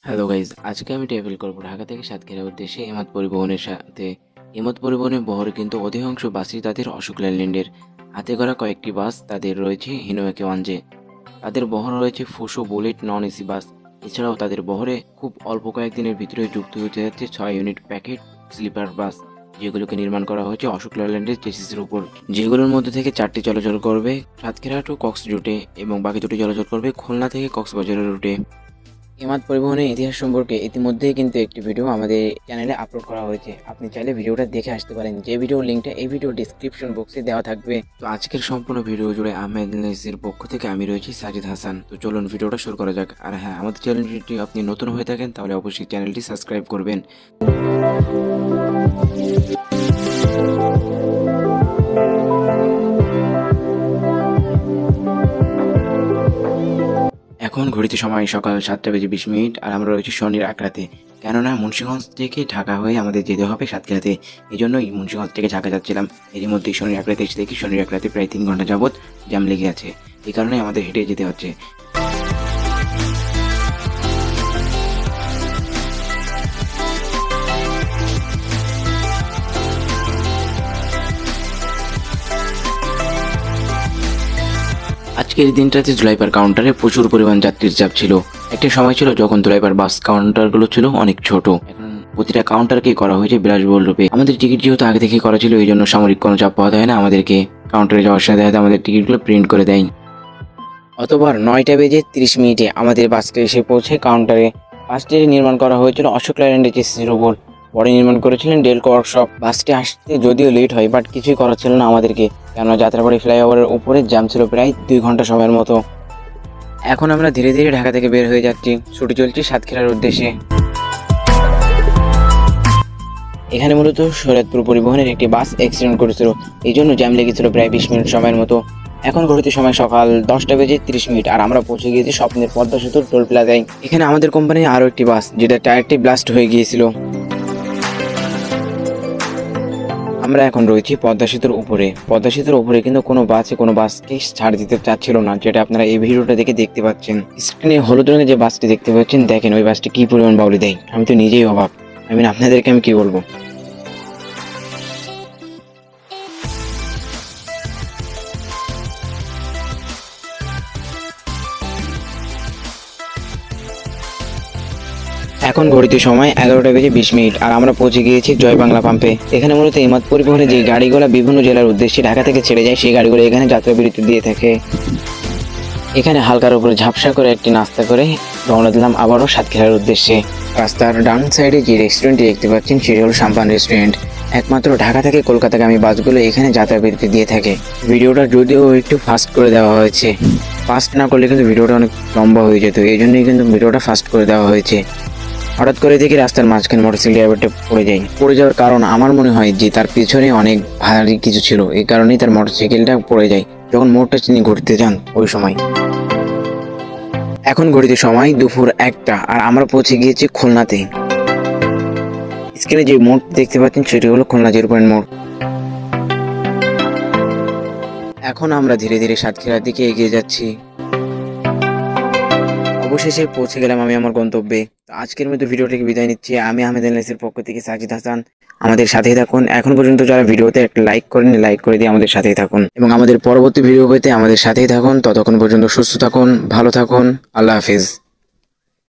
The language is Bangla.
হ্যালো গাইজ, আজকে আমি ট্রাভেল করবো ঢাকা থেকে সাতক্ষীরার উদ্দেশ্যে এমাদ পরিবহনের সাথে। এমাদ পরিবহনের বহরে কিন্তু অধিকাংশ বাসই তাদের অশোক লেল্যান্ডের। হাতে গড়া কয়েকটি বাস তাদের রয়েছে হিনোয়াকে ওয়ানজে। তাদের বহর রয়েছে ফুসো বুলেট নন এসি বাস। এছাড়াও তাদের বহরে খুব অল্প কয়েকদিনের ভিতরে যুক্ত হতে যাচ্ছে 6 ইউনিট প্যাকেট স্লিপার বাস, যেগুলোকে নির্মাণ করা হয়েছে অশোক লেল্যান্ডের চেসিসের উপর। যেগুলোর মধ্যে থেকে 4টি চলাচল করবে সাতক্ষীরা টু কক্স রুটে এবং বাকি 2টি চলাচল করবে খুলনা থেকে কক্সবাজারের রুটে। এমাদ পরিবহনের ইতিহাস সম্পর্কে ইতিমধ্যেই কিন্তু একটি ভিডিও আমাদের চ্যানেলে আপলোড করা হয়েছে। আপনি চাইলে ভিডিওটা দেখে আসতে পারেন, যে ভিডিওর লিঙ্কটা এই ভিডিও ডিসক্রিপশন বক্সে দেওয়া থাকবে। তো আজকের সম্পূর্ণ ভিডিও জুড়ে আহমেদ এর পক্ষ থেকে আমি রয়েছি সাজিদ হাসান। তো চলুন ভিডিওটা শুরু করা যাক। আর হ্যাঁ, আমাদের চ্যানেলটি আপনি নতুন হয়ে থাকেন তাহলে অবশ্যই চ্যানেলটি সাবস্ক্রাইব করবেন। এখন ঘড়িতে সময় সকাল 7:20 আর আমরা রয়েছি শনির আকড়াতে। কেননা মুন্সিগঞ্জ থেকে ঢাকা হয়ে আমাদের যেতে হবে সাতক্ষীরাতে, এই জন্যই মুন্সিগঞ্জ থেকে ঢাকা যাচ্ছিলাম। এরই মধ্যেই শনির আকড়াতে এসে দেখি শনির আকড়াতে প্রায় 3 ঘন্টা যাবৎ জ্যাম লেগে আছে। এই কারণে আমাদের হেঁটে যেতে হচ্ছে। আজকের দিনটাতে জুলাইপার কাউন্টারে প্রচুর পরিমাণ যাত্রীর চাপ ছিল। একটা সময় ছিল যখন জুলাইপার বাস কাউন্টারগুলো ছিল অনেক ছোট, এখন প্রতিটা কাউন্টারকেই করা হয়েছে বিলাসবহুল রূপে। আমাদের টিকিট যেহেতু আগে থেকে করা ছিল, এই জন্য সামরিক কোনো চাপ পাওয়া যায় না আমাদেরকে। কাউন্টারে যাওয়ার সাথে সাথে আমাদের টিকিটগুলো প্রিন্ট করে দেয়। অতবার 9:30 আমাদের বাসটা এসে পৌঁছে কাউন্টারে। বাসটি নির্মাণ করা হয়েছিল অশোক লেল্যান্ডের চেসিসের উপর। পরে নির্মাণ করেছিলেন ডেলকো ওয়ার্কশপ। বাসটি আসতে যদিও লেট হয়, বাট কিছুই করার ছিল না আমাদেরকে, কেননা যাত্রাবাড়ি ফ্লাইওভারের উপরে জ্যাম ছিল প্রায় 2 ঘন্টা সময়ের মতো। এখন আমরা ধীরে ধীরে ঢাকা থেকে বের হয়ে যাচ্ছি, ছুটে চলছি সাতক্ষীরার উদ্দেশ্যে। এখানে মূলত শরীয়তপুর পরিবহনের একটি বাস অ্যাক্সিডেন্ট করেছিল, এই জন্য জ্যাম লেগেছিল প্রায় 20 মিনিট সময়ের মতো। এখন ঘড়িতে সময় সকাল 10:30 আর আমরা পৌঁছে গিয়েছি স্বপ্নের পদ্মা সেতুর টোল প্লাজায়। এখানে আমাদের কোম্পানির আরও একটি বাস, যেটা টায়ারটি ব্লাস্ট হয়ে গিয়েছিল। আমরা এখন রয়েছি পদ্মা সেতুর উপরে। পদ্মা সেতুর উপরে কিন্তু কোনো বাসকে ছাড় দিতে চাচ্ছিল না, যেটা আপনারা এই ভিডিওটা দেখে দেখতে পাচ্ছেন। স্ক্রিনে হলুদ রঙের যে বাসটি দেখতে পাচ্ছেন, দেখেন ওই বাসটি কি পরিমাণ বাউলি দেয়। আমি তো নিজেই অবাক। আপনাদেরকে আমি কি বলবো। এখন ঘড়িতে সময় 11:20 আর আমরা পৌঁছে গিয়েছি জয় বাংলা পাম্পে। এখানে মূলত এমাদ পরিবহনে যে গাড়িগুলো বিভিন্ন জেলার উদ্দেশ্যে ঢাকা থেকে ছেড়ে যায়, সেই গাড়িগুলো এখানে যাত্রা বিরতি দিয়ে থাকে। এখানে হালকার উপরে ঝাপসা করে একটি নাস্তা করে রওনা দিলাম আবারও সাতক্ষীরার উদ্দেশ্যে। রাস্তার ডান সাইডে যে রেস্টুরেন্টটি দেখতে পাচ্ছেন, সেটি হলো সাম্পান রেস্টুরেন্ট। একমাত্র ঢাকা থেকে কলকাতাগামী বাসগুলো এখানে যাত্রা বিরতি দিয়ে থাকে। ভিডিওটা যদিও একটু ফাস্ট করে দেওয়া হয়েছে, ফাস্ট না করলে কিন্তু ভিডিওটা অনেক লম্বা হয়ে যেত, এই জন্যই কিন্তু ভিডিওটা ফাস্ট করে দেওয়া হয়েছে। হঠাৎ করে দেখি রাস্তার মাঝখানে মোটরসাইকেল ড্রাইভারটা পড়ে যাওয়ার কারণ আমার মনে হয় যে তার পিছনে অনেক ভারী কিছু ছিল, এই কারণেই তার মোটরসাইকেলটা পড়ে যায় যখন মোড়টা তিনি ঘুরতে যান ওই সময়। এখন ঘড়িতে সময় দুপুর 1টা আর আমরা পৌঁছে গিয়েছি খুলনাতে। স্ক্রিনে যে মোড় দেখতে পাচ্ছেন, সেটি হলো খুলনা 0 পয়েন্ট মোড়। এখন আমরা ধীরে ধীরে সাতক্ষীরার দিকে এগিয়ে যাচ্ছি। অবশেষে পৌঁছে গেলাম আমি আমার গন্তব্যে। আজকের মতো ভিডিও থেকে বিদায় নিচ্ছি। আমি আহমেদ এর পক্ষ থেকে সাজিদ হাসান। আমাদের সাথেই থাকুন। এখন পর্যন্ত যারা ভিডিওতে একটা লাইক করেন, লাইক করে দিয়ে আমাদের সাথেই থাকুন এবং আমাদের পরবর্তী ভিডিও পেতে আমাদের সাথেই থাকুন। ততক্ষণ পর্যন্ত সুস্থ থাকুন, ভালো থাকুন। আল্লাহ হাফিজ।